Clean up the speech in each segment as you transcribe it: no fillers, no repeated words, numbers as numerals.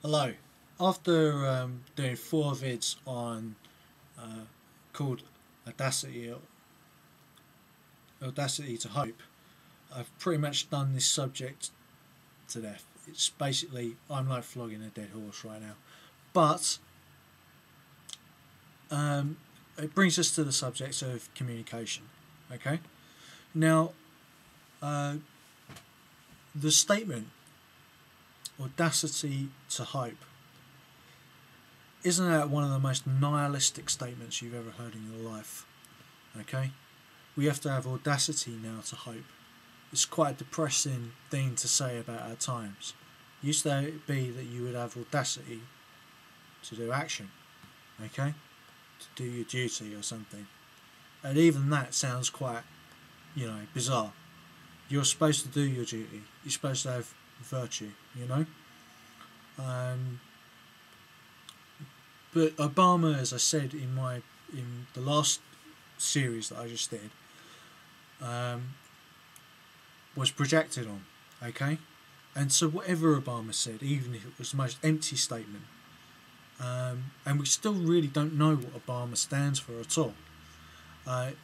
Hello. After doing four vids on called Audacity to Hope, I've pretty much done this subject to death. It's basically, I'm like flogging a dead horse right now. But it brings us to the subject of communication. Okay? Now, the statement audacity to hope, isn't that one of the most nihilistic statements you've ever heard in your life? Okay? We have to have audacity now to hope. It's quite a depressing thing to say about our times. It used to be that you would have audacity to do action, okay? To do your duty or something. And even that sounds quite, bizarre. You're supposed to do your duty. You're supposed to have virtue, But Obama, as I said in the last series that I just did, was projected on, okay? And so whatever Obama said, even if it was the most empty statement, and we still really don't know what Obama stands for at all,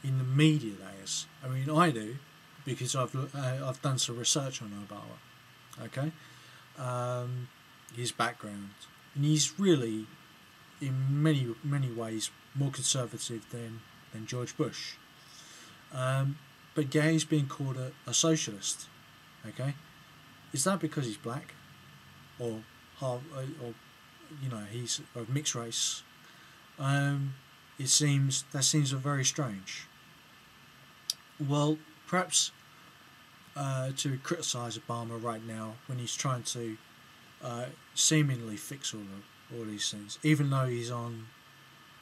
in the media that is. I mean, I do, because I've done some research on Obama, okay? His background, and he's really, in many ways, more conservative than George Bush. But yeah, he's being called a socialist. Okay, is that because he's black, or half, or he's of mixed race? That seems very strange. Well, perhaps to criticise Obama right now when he's trying to seemingly fix all these things, even though he's on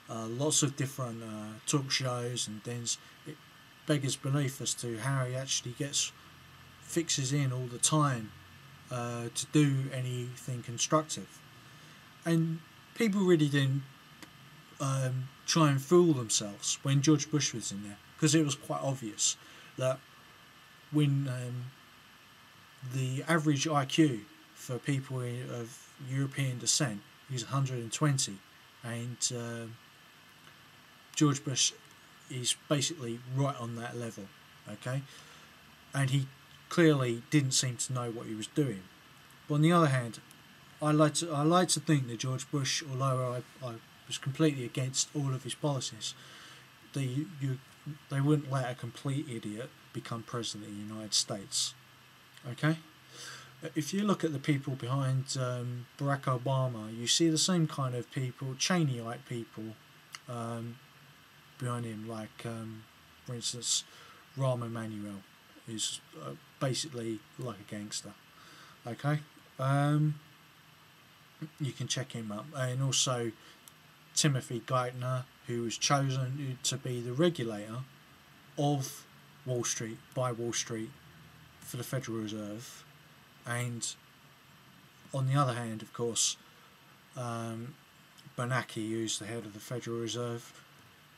lots of different talk shows and things, it beggars belief as to how he actually gets fixes in all the time to do anything constructive. And people really didn't try and fool themselves when George Bush was in there, because it was quite obvious that when the average IQ for people of European descent is 120, and George Bush is basically right on that level, okay? And he clearly didn't seem to know what he was doing. But on the other hand, I like to think that George Bush, although I was completely against all of his policies, they wouldn't let a complete idiot become president of the United States, okay? If you look at the people behind Barack Obama, you see the same kind of people, Cheney-like people, behind him, like, for instance, Rahm Emanuel is basically like a gangster, okay? You can check him up. And also Timothy Geithner, who was chosen to be the regulator of Wall Street, by Wall Street, for the Federal Reserve. And on the other hand, of course, Bernanke, who's the head of the Federal Reserve,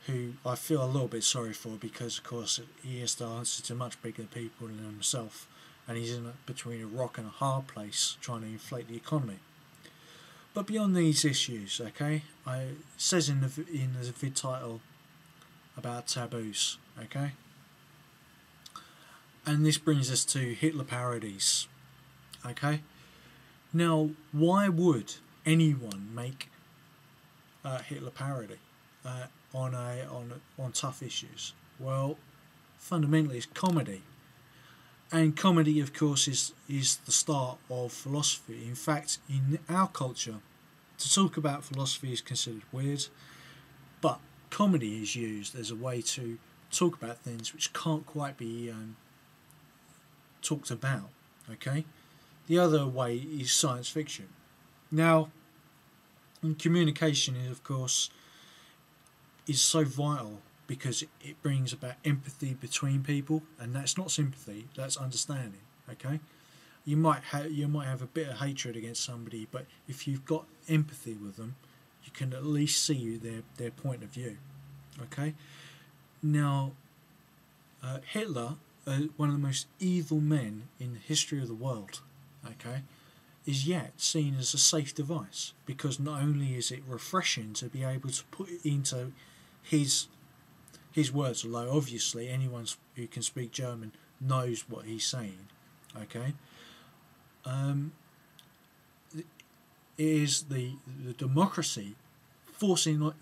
who I feel a little bit sorry for, because of course he has to answer to much bigger people than himself, and he's in between a rock and a hard place trying to inflate the economy. But beyond these issues, okay, it says in the vid title about taboos, okay, and this brings us to Hitler parodies, okay. Now, why would anyone make a Hitler parody on tough issues? Well, fundamentally, it's comedy, and comedy, of course, is the start of philosophy. In fact, in our culture, to talk about philosophy is considered weird, but comedy is used as a way to talk about things which can't quite be talked about, okay? The other way is science fiction. Now, communication is, of course, is so vital because it brings about empathy between people, and that's not sympathy, that's understanding, okay? You might have a bit of hatred against somebody, but if you've got empathy with them, you can at least see their point of view, okay? Now, Hitler, one of the most evil men in the history of the world, okay? is yet seen as a safe device, because not only is it refreshing to be able to put it into his words, although obviously anyone who can speak German knows what he's saying, okay. It is the democracy forcing a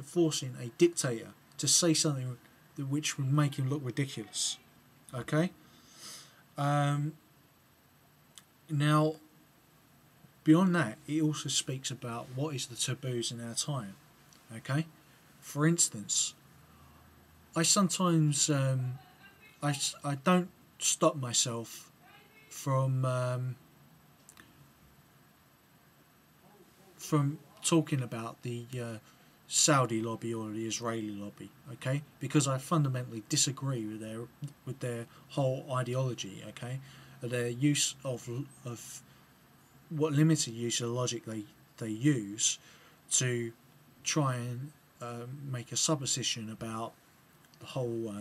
dictator to say something which would make him look ridiculous, okay. Now, beyond that, it also speaks about what is the taboos in our time, okay. For instance, I sometimes I don't stop myself from talking about the Saudi lobby or the Israeli lobby, okay, because I fundamentally disagree with their whole ideology, okay, their use of what limited use of logic they use to try and make a supposition about the whole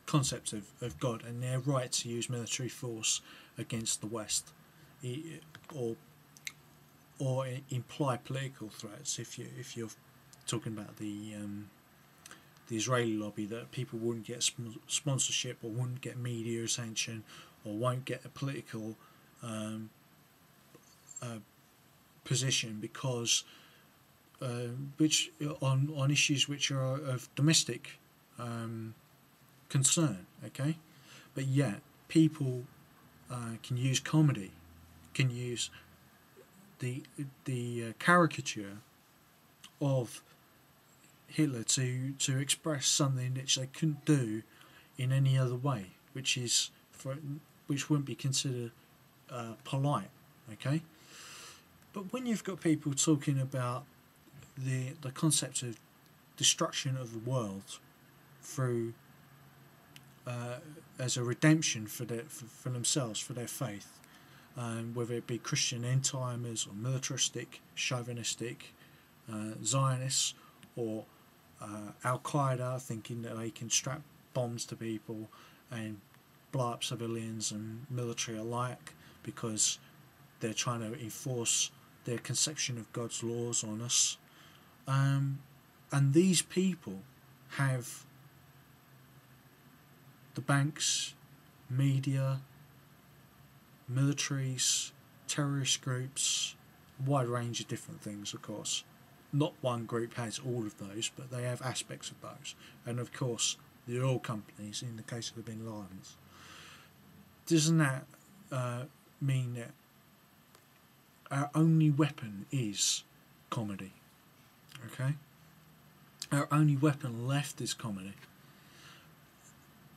concept of God and their right to use military force against the West, or imply political threats. If you're talking about the Israeli lobby, that people wouldn't get sponsorship or wouldn't get media attention or won't get a political position because which on issues which are of domestic concern, okay, but yet people can use comedy, can use the caricature of Hitler to express something which they couldn't do in any other way, which wouldn't be considered polite, okay. But when you've got people talking about the concept of destruction of the world through as a redemption for themselves, for their faith, whether it be Christian end-timers or militaristic, chauvinistic Zionists, or Al-Qaeda thinking that they can strap bombs to people and blow up civilians and military alike because they're trying to enforce their conception of God's laws on us. And these people have the banks, media, militaries, terrorist groups, a wide range of different things, of course. Not one group has all of those, but they have aspects of those. And of course, the oil companies, in the case of the Bin Ladens. Doesn't that mean that our only weapon is comedy? Okay? Our only weapon left is comedy.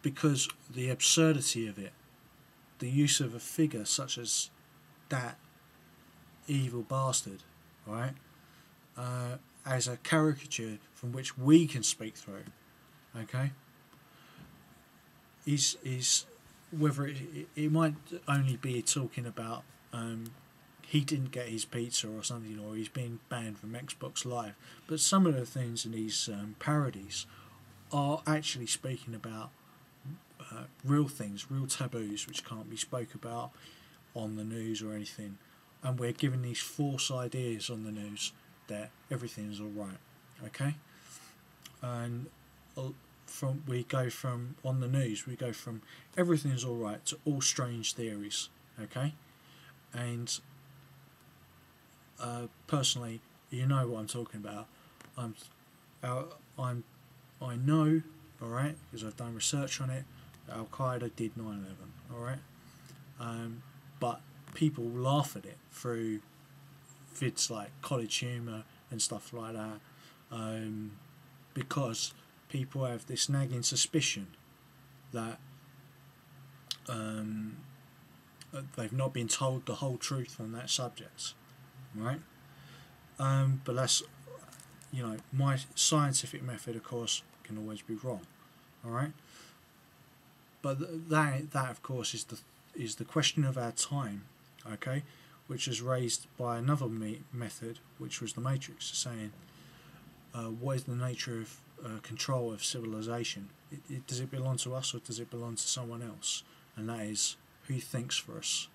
Because the absurdity of it, the use of a figure such as that evil bastard, right, as a caricature from which we can speak through, okay, is whether it might only be talking about he didn't get his pizza or something, or he's been banned from Xbox Live, but some of the things in these parodies are actually speaking about real things, real taboos which can't be spoke about on the news or anything, and we're given these false ideas on the news that everything's all right, okay, and we go from on the news we go from everything's all right to all strange theories, okay, and personally, you know what I'm talking about. I know, all right, because I've done research on it. Al Qaeda did 9/11, all right, but people laugh at it through vids like College Humor and stuff like that, because people have this nagging suspicion that they've not been told the whole truth on that subject, right? But that's, you know, my scientific method, of course, can always be wrong, all right. But that of course is the question of our time, okay, which is raised by another method, which was the Matrix, saying what is the nature of control of civilization? Does it belong to us or does it belong to someone else? And that is who thinks for us.